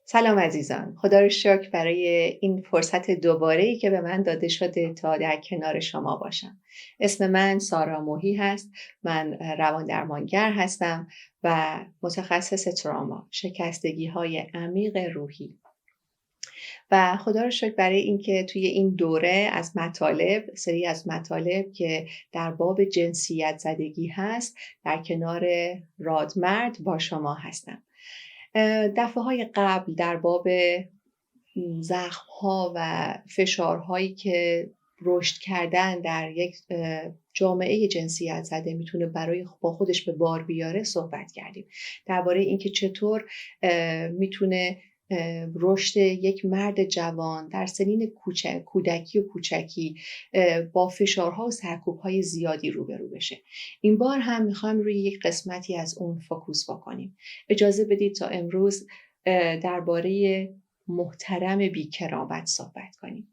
سلام عزیزان، خدا رو شکر برای این فرصت دوباره‌ای که به من داده شده تا در کنار شما باشم. اسم من سارا موحی هست. من روان درمانگر هستم و متخصص تراما، شکستگی‌های عمیق روحی. و خدا رو شکر برای اینکه توی این دوره از سری از مطالب که در باب جنسیت زدگی هست، در کنار رادمرد با شما هستم. دفعه‌های قبل در باب زخم‌ها و فشارهایی که رشد کردن در یک جامعه جنسیت زده میتونه با خودش به بار بیاره صحبت کردیم. درباره اینکه چطور میتونه رشد یک مرد جوان در سنین کودکی و کوچکی با فشارها و سرکوب‌های زیادی روبرو بشه. این بار هم میخوایم روی یک قسمتی از اون فوکوس بکنیم. اجازه بدید تا امروز درباره محترم بی‌کرامت صحبت کنیم.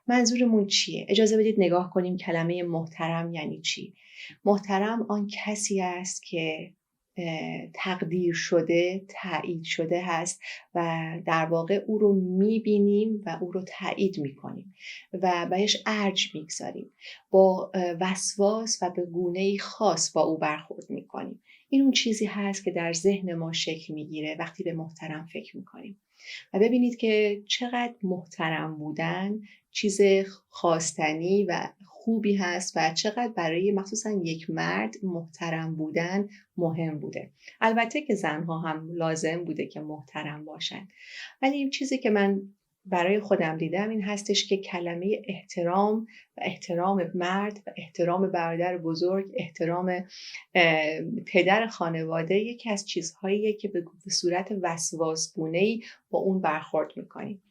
منظورمون چیه؟ اجازه بدید نگاه کنیم کلمه محترم یعنی چی؟ محترم آن کسی است که تقدیر شده، تایید شده هست و در واقع او رو میبینیم و او رو تایید میکنیم و بهش ارج میگذاریم. با وسواس و به گونه‌ای خاص با او برخورد میکنیم. این اون چیزی هست که در ذهن ما شکل میگیره وقتی به محترم فکر میکنیم. و ببینید که چقدر محترم بودن چیز خواستنی و خوبی هست و چقدر برای مخصوصا یک مرد محترم بودن مهم بوده. البته که زنها هم لازم بوده که محترم باشن، ولی این چیزی که من برای خودم دیدم این هستش که کلمه احترام و احترام مرد و احترام برادر بزرگ، احترام پدر خانواده یکی از چیزهاییه که به صورت وسواسگونه‌ای با اون برخورد میکنیم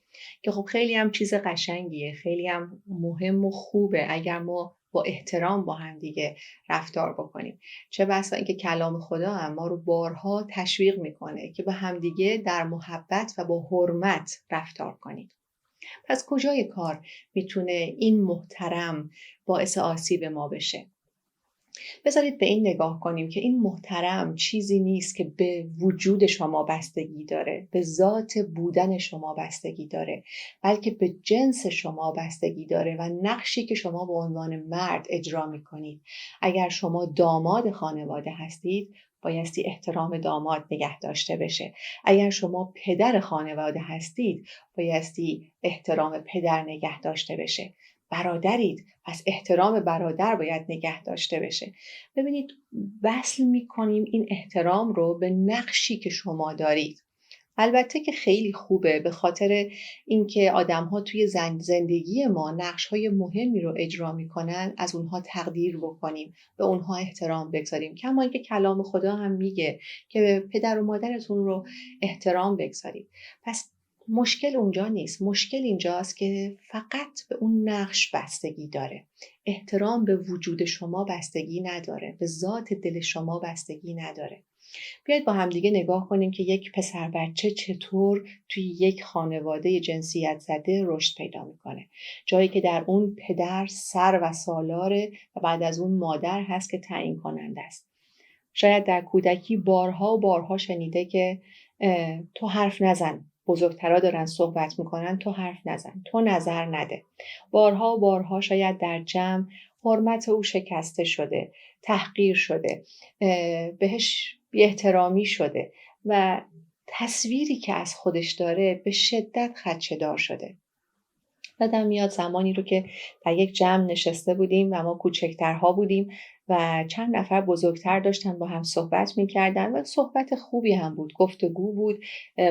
که خب خیلی هم چیز قشنگیه، خیلی هم مهم و خوبه اگر ما با احترام با هم دیگه رفتار بکنیم. چه بسا اینکه کلام خدا هم ما رو بارها تشویق میکنه که با همدیگه در محبت و با حرمت رفتار کنیم. پس کجای کار میتونه این محترم باعث آسیب ما بشه؟ بذارید به این نگاه کنیم که این محترم چیزی نیست که به وجود شما بستگی داره، به ذات بودن شما بستگی داره، بلکه به جنس شما بستگی داره و نقشی که شما به عنوان مرد اجرا میکنید. اگر شما داماد خانواده هستید، بایستی احترام داماد نگه داشته بشه. اگر شما پدر خانواده هستید، بایستی احترام پدر نگه داشته بشه. برادرید، پس احترام برادر باید نگه داشته بشه. ببینید، وصل میکنیم این احترام رو به نقشی که شما دارید. البته که خیلی خوبه، به خاطر اینکه آدم‌ها توی زندگی ما نقش‌های مهمی رو اجرا میکنن، از اونها تقدیر بکنیم، به اونها احترام بگذاریم. کما اینکه کلام خدا هم میگه که پدر و مادرتون رو احترام بگذارید. پس مشکل اونجا نیست. مشکل اینجاست که فقط به اون نقش بستگی داره. احترام به وجود شما بستگی نداره، به ذات دل شما بستگی نداره. بیاید با هم دیگه نگاه کنیم که یک پسر بچه چطور توی یک خانواده جنسیت زده رشد پیدا میکنه. جایی که در اون پدر سر و سالاره و بعد از اون مادر هست که تعیین کننده است. شاید در کودکی بارها و بارها شنیده که تو حرف نزن، بزرگترها دارن صحبت میکنن، تو حرف نزن، تو نظر نده. بارها و بارها شاید در جمع حرمت او شکسته شده، تحقیر شده، بهش بی احترامی شده و تصویری که از خودش داره به شدت خدشه‌دار شده. یادم میاد زمانی رو که در یک جمع نشسته بودیم و ما کوچکترها بودیم و چند نفر بزرگتر داشتن با هم صحبت میکردن و صحبت خوبی هم بود، گفتگو بود،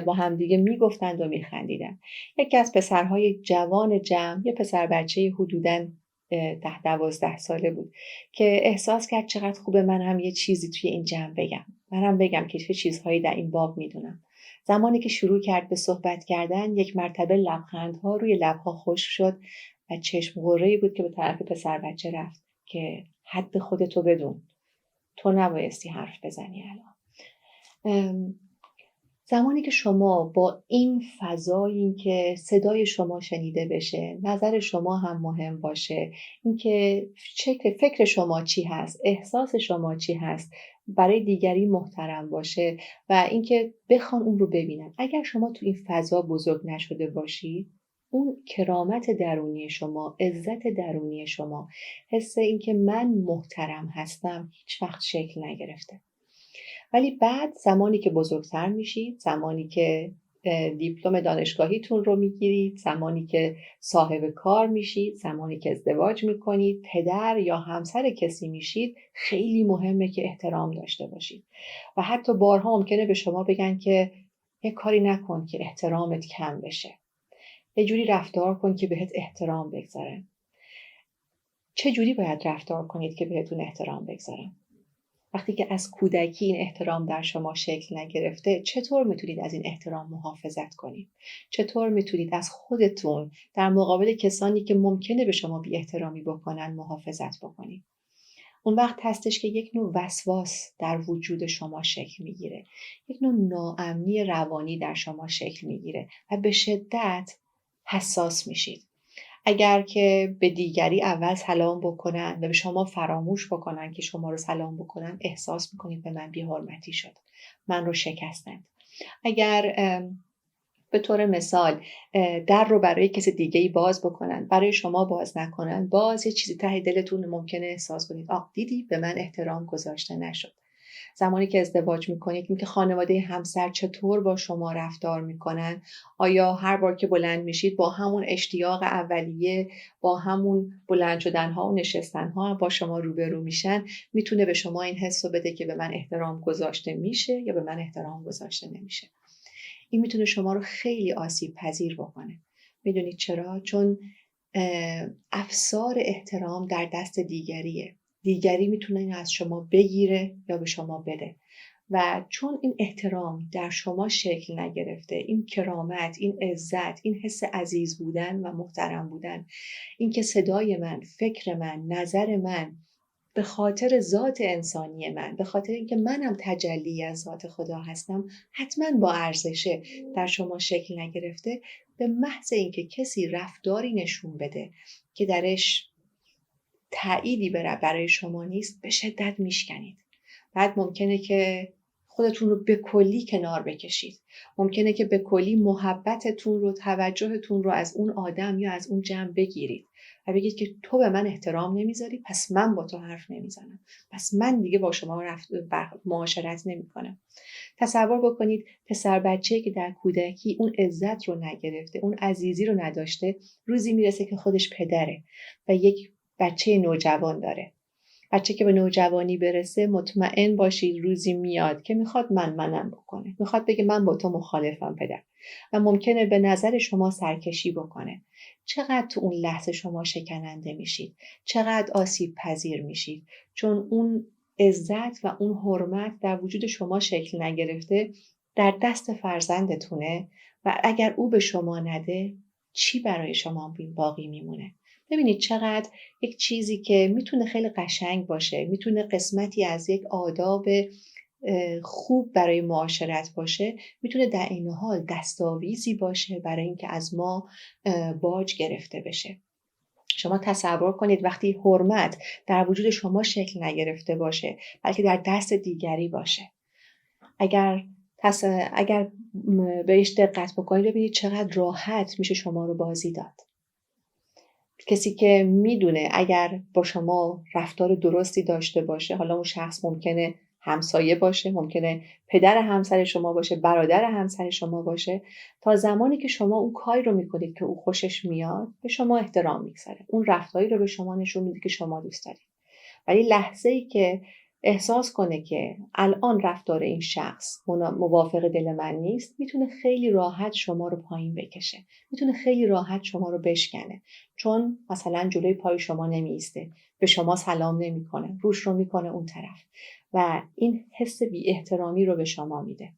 با هم دیگه میگفتند و میخندیدن. یکی از پسرهای جوان جمع، یه پسر بچه حدوداً 10-12 ساله بود که احساس کرد چقدر خوبه من هم یه چیزی توی این جمع بگم. من هم بگم که چه چیزهایی در این باب میدونم. زمانی که شروع کرد به صحبت کردن، یک مرتبه لبخندها روی لبها خشک شد و چشم قره‌ای بود که به طرف پسر بچه رفت که حد خودتو بدون، تو نبایستی حرف بزنی الان. زمانی که شما با این فضای، این که صدای شما شنیده بشه، نظر شما هم مهم باشه، این که فکر شما چی هست، احساس شما چی هست برای دیگری محترم باشه و اینکه بخوان اون رو ببینن. اگر شما تو این فضا بزرگ نشده باشی، اون کرامت درونی شما، عزت درونی شما، حس این که من محترم هستم هیچ وقت شکل نگرفته. ولی بعد زمانی که بزرگتر میشید، زمانی که دیپلم دانشگاهیتون رو میگیرید، زمانی که صاحب کار میشید، زمانی که ازدواج میکنید، پدر یا همسر کسی میشید، خیلی مهمه که احترام داشته باشید. و حتی بارها ممکنه به شما بگن که یه کاری نکن که احترامت کم بشه. یه جوری رفتار کن که بهت احترام بگذارن. چه جوری باید رفتار کنید که بهتون احترام بگذارن؟ وقتی که از کودکی این احترام در شما شکل نگرفته، چطور میتونید از این احترام محافظت کنید؟ چطور میتونید از خودتون در مقابل کسانی که ممکنه به شما بی احترامی بکنن محافظت بکنید؟ اون وقت هستش که یک نوع وسواس در وجود شما شکل میگیره. یک نوع ناامنی روانی در شما شکل میگیره و به شدت حساس میشید. اگر که به دیگری اول سلام بکنن و به شما فراموش بکنن که شما رو سلام بکنن، احساس میکنید به من بی‌حرمتی شد، من رو شکستند. اگر به طور مثال در رو برای کسی دیگه‌ای باز بکنن، برای شما باز نکنن، باز یه چیزی ته دلتون ممکنه احساس کنید دیدی به من احترام گذاشته نشد. زمانی که ازدواج میکنید، اینکه خانواده همسر چطور با شما رفتار میکنن، آیا هر بار که بلند میشید با همون اشتیاق اولیه، با همون بلند شدنها و نشستنها با شما روبرو میشن، میتونه به شما این حس رو بده که به من احترام گذاشته میشه یا به من احترام گذاشته نمیشه. این میتونه شما رو خیلی آسیب پذیر بکنه. میدونید چرا؟ چون افسار احترام در دست دیگریه. دیگری میتونه این از شما بگیره یا به شما بده. و چون این احترام در شما شکل نگرفته، این کرامت، این عزت، این حس عزیز بودن و محترم بودن، این که صدای من، فکر من، نظر من به خاطر ذات انسانی من، به خاطر اینکه منم تجلی از ذات خدا هستم، حتما با ارزشه، در شما شکل نگرفته، به محض اینکه کسی رفتاری نشون بده که درش تأییدی برای شما نیست، به شدت میشکنید. بعد ممکنه که خودتون رو به کلی کنار بکشید. ممکنه که به کلی محبتتون رو، توجهتون رو از اون آدم یا از اون جمع بگیرید و بگید که تو به من احترام نمیذاری، پس من با تو حرف نمیزنم، پس من دیگه با شما معاشرت نمیکنم. تصور بکنید پسر بچه‌ای که در کودکی اون عزت رو نگرفته، اون عزیزی رو نداشته، روزی میرسه که خودش پدره و یک بچه نوجوان داره. بچه که به نوجوانی برسه، مطمئن باشید روزی میاد که میخواد منم بکنه، میخواد بگه من با تو مخالفم پدر، و ممکنه به نظر شما سرکشی بکنه. چقدر تو اون لحظه شما شکننده میشید، چقدر آسیب پذیر میشید، چون اون عزت و اون حرمت در وجود شما شکل نگرفته، در دست فرزندتونه و اگر او به شما نده، چی برای شما باقی میمونه؟ ببینید چقدر یک چیزی که میتونه خیلی قشنگ باشه، میتونه قسمتی از یک آداب خوب برای معاشرت باشه، میتونه در این حال دستاویزی باشه برای اینکه از ما باج گرفته بشه. شما تصور کنید وقتی حرمت در وجود شما شکل نگرفته باشه، بلکه در دست دیگری باشه، اگر بهش دقت بکنید، ببینید چقدر راحت میشه شما رو بازی داد. کسی که میدونه اگر با شما رفتار درستی داشته باشه، حالا اون شخص ممکنه همسایه باشه، ممکنه پدر همسر شما باشه، برادر همسر شما باشه، تا زمانی که شما اون کاری رو میکنید که او خوشش میاد، به شما احترام میگذاره، اون رفتاری رو به شما نشون میده که شما دوست دارید. ولی لحظه‌ای که احساس کنه که الان رفتار این شخص موافق دل من نیست، میتونه خیلی راحت شما رو پایین بکشه، میتونه خیلی راحت شما رو بشکنه، چون مثلا جلوی پای شما نمیسته، به شما سلام نمیکنه، روش رو میکنه اون طرف و این حس بی احترامی رو به شما میده.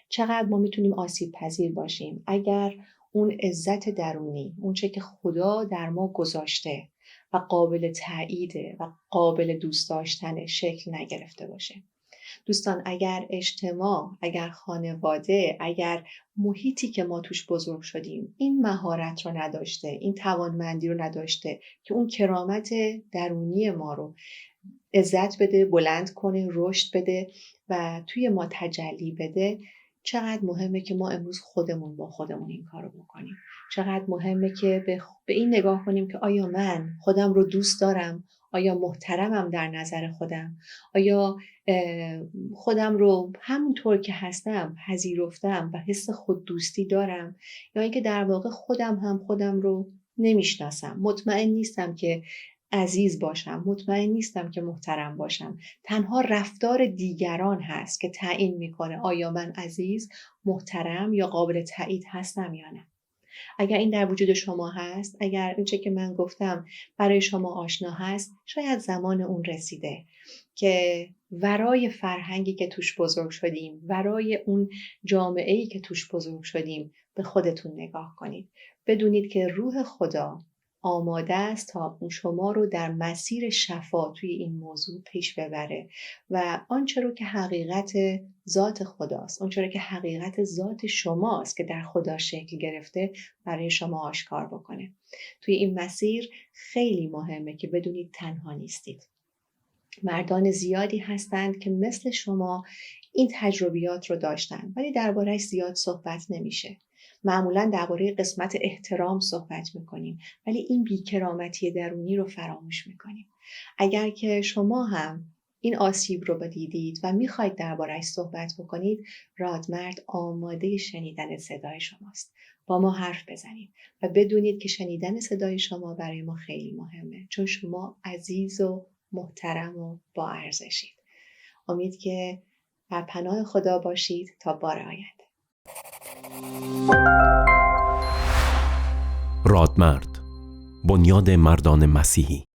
چقدر ما میتونیم آسیب پذیر باشیم اگر اون عزت درونی، اون چه که خدا در ما گذاشته و قابل تأییده و قابل دوست داشتن شکل نگرفته باشه. دوستان، اگر اجتماع، اگر خانواده، اگر محیطی که ما توش بزرگ شدیم این مهارت رو نداشته، این توانمندی رو نداشته که اون کرامت درونی ما رو عزت بده، بلند کنه، رشد بده و توی ما تجلی بده، چقدر مهمه که ما امروز خودمون با خودمون این کارو بکنیم. چقدر مهمه که به این نگاه کنیم که آیا من خودم رو دوست دارم؟ آیا محترمم در نظر خودم؟ آیا خودم رو همونطور که هستم پذیرفتم و حس خوددوستی دارم؟ یا اینکه در واقع خودم هم خودم رو نمیشناسم، مطمئن نیستم که عزیز باشم، مطمئن نیستم که محترم باشم. تنها رفتار دیگران هست که تعیین میکنه آیا من عزیز، محترم یا قابل تایید هستم یا نه. اگر این در وجود شما هست، اگر این چه که من گفتم برای شما آشنا هست، شاید زمان اون رسیده که ورای فرهنگی که توش بزرگ شدیم، ورای اون جامعه‌ای که توش بزرگ شدیم، به خودتون نگاه کنید. بدونید که روح خدا آماده است تا شما رو در مسیر شفا توی این موضوع پیش ببره و آنچه رو که حقیقت ذات خداست، آنچه رو که حقیقت ذات شماست که در خدا شکل گرفته، برای شما آشکار بکنه. توی این مسیر خیلی مهمه که بدونید تنها نیستید. مردان زیادی هستند که مثل شما این تجربیات رو داشتن ولی درباره‌اش زیاد صحبت نمیشه. معمولا درباره قسمت احترام صحبت میکنیم ولی این بی‌کرامتی درونی رو فراموش میکنیم. اگر که شما هم این آسیب رو بدیدید و میخواید درباره‌اش صحبت بکنید، رادمرد آماده شنیدن صدای شماست. با ما حرف بزنید و بدونید که شنیدن صدای شما برای ما خیلی مهمه، چون شما عزیز و محترم و با ارزشید. امید که در پناه خدا باشید تا بار آینده. رادمرد، بنیاد مردان مسیحی.